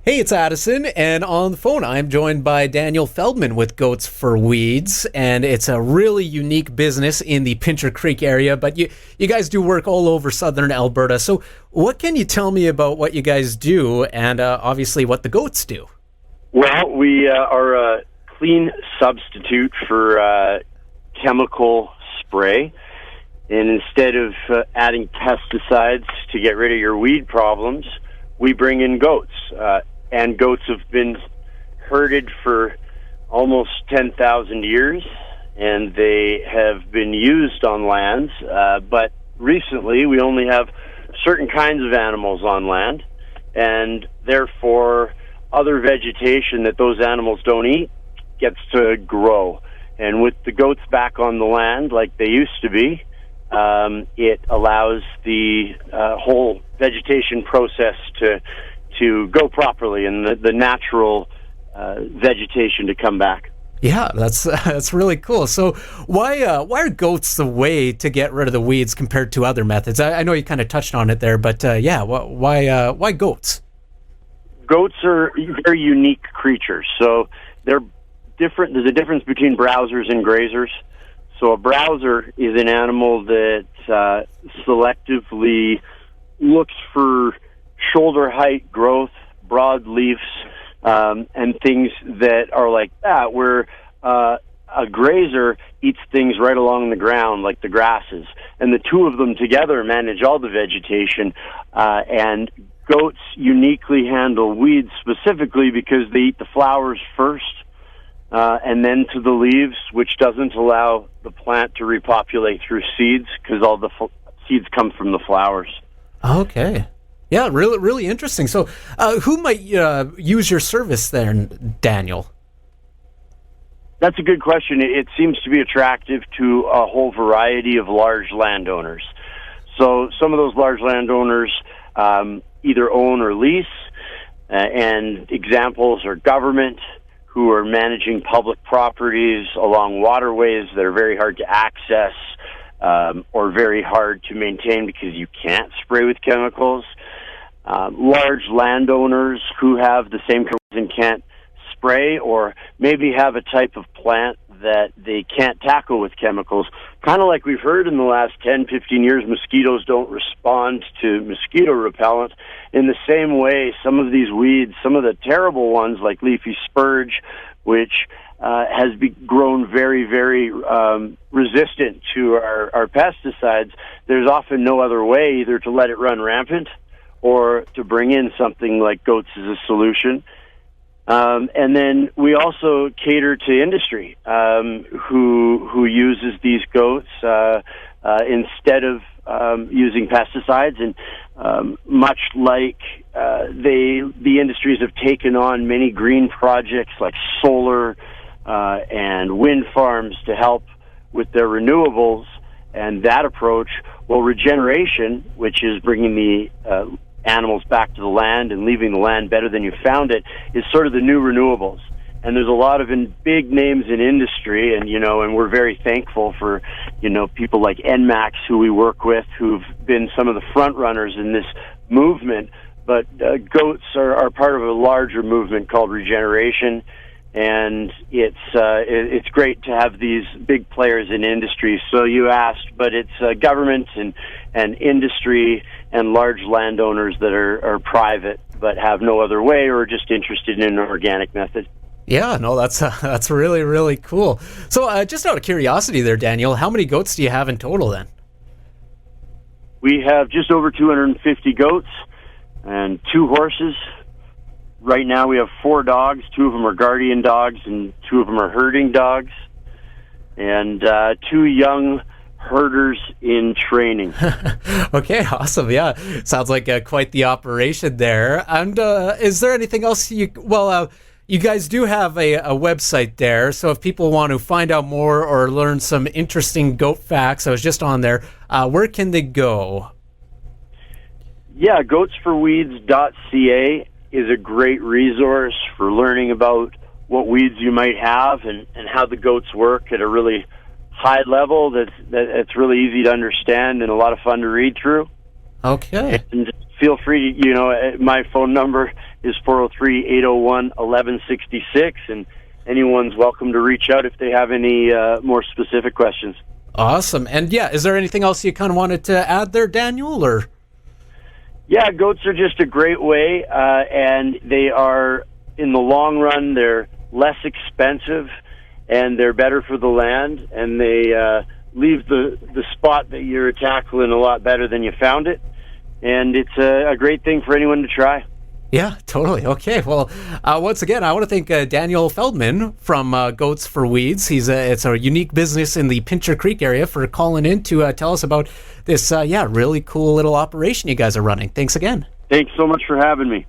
Hey, it's Addison, and on the phone I'm joined by Daniel Feldman with Goats for Weeds, and it's a really unique business in the Pincher Creek area, but you guys do work all over southern Alberta. So what can you tell me about what you guys do and obviously what the goats do? Well, we are a clean substitute for chemical spray. And instead of adding pesticides to get rid of your weed problems, we bring in goats. And goats have been herded for almost 10,000 years, and they have been used on lands. But recently, we only have certain kinds of animals on land, and therefore, other vegetation that those animals don't eat gets to grow. And with the goats back on the land like they used to be, it allows the whole vegetation process to go properly and the natural vegetation to come back. Yeah, that's really cool. So why are goats the way to get rid of the weeds compared to other methods? I know you kind of touched on it there, but why goats? Goats are very unique creatures. So they're different. There's a difference between browsers and grazers. So a browser is an animal that selectively looks for shoulder height growth, broad leaves, and things that are like that, where a grazer eats things right along the ground, like the grasses. And the two of them together manage all the vegetation. And goats uniquely handle weeds specifically because they eat the flowers first, and then to the leaves, which doesn't allow the plant to repopulate through seeds because all the seeds come from the flowers. Okay. Yeah, really interesting. So who might use your service there, Daniel? That's a good question. It seems to be attractive to a whole variety of large landowners. So some of those large landowners either own or lease, and examples are government, who are managing public properties along waterways that are very hard to access or very hard to maintain because you can't spray with chemicals. Large landowners who have the same chemicals and can't spray, or maybe have a type of plant that they can't tackle with chemicals. Kind of like we've heard in the last 10, 15 years, mosquitoes don't respond to mosquito repellent. In the same way, some of these weeds, some of the terrible ones like leafy spurge, which has grown very, very resistant to our pesticides, there's often no other way either to let it run rampant or to bring in something like goats as a solution. And then we also cater to industry who uses these goats instead of using pesticides. And much like the industries have taken on many green projects like solar and wind farms to help with their renewables and that approach, well, regeneration, which is bringing the animals back to the land and leaving the land better than you found it, is sort of the new renewables. And there's a lot of big names in industry, and and we're very thankful for people like NMAX, who we work with, who've been some of the front runners in this movement. But goats are part of a larger movement called regeneration, and it's great to have these big players in industry. So you asked, but it's government and industry and large landowners that are private but have no other way or are just interested in an organic method. Yeah, no, that's really, really cool. So just out of curiosity there, Daniel, how many goats do you have in total then? We have just over 250 goats and 2 horses. Right now we have 4 dogs. 2 of them are guardian dogs and 2 of them are herding dogs. And 2 young herders in training. Okay, awesome. Yeah, sounds like quite the operation there. And is there anything else you guys do have a website there, so if people want to find out more or learn some interesting goat facts, I was just on there, where can they go? Yeah, goatsforweeds.ca is a great resource for learning about what weeds you might have and how the goats work at a really high level that's really easy to understand and a lot of fun to read through. Okay. And feel free to, my phone number is 403-801-1166, and anyone's welcome to reach out if they have any more specific questions. Awesome. And yeah, is there anything else you kind of wanted to add there, Daniel, or? Yeah, goats are just a great way, and they are, in the long run, they're less expensive, and they're better for the land, and they leave the spot that you're tackling a lot better than you found it, and it's a great thing for anyone to try. Yeah, totally. Okay. Well, once again, I want to thank Daniel Feldman from Goats for Weeds. It's a unique business in the Pincher Creek area for calling in to tell us about this, really cool little operation you guys are running. Thanks again. Thanks so much for having me.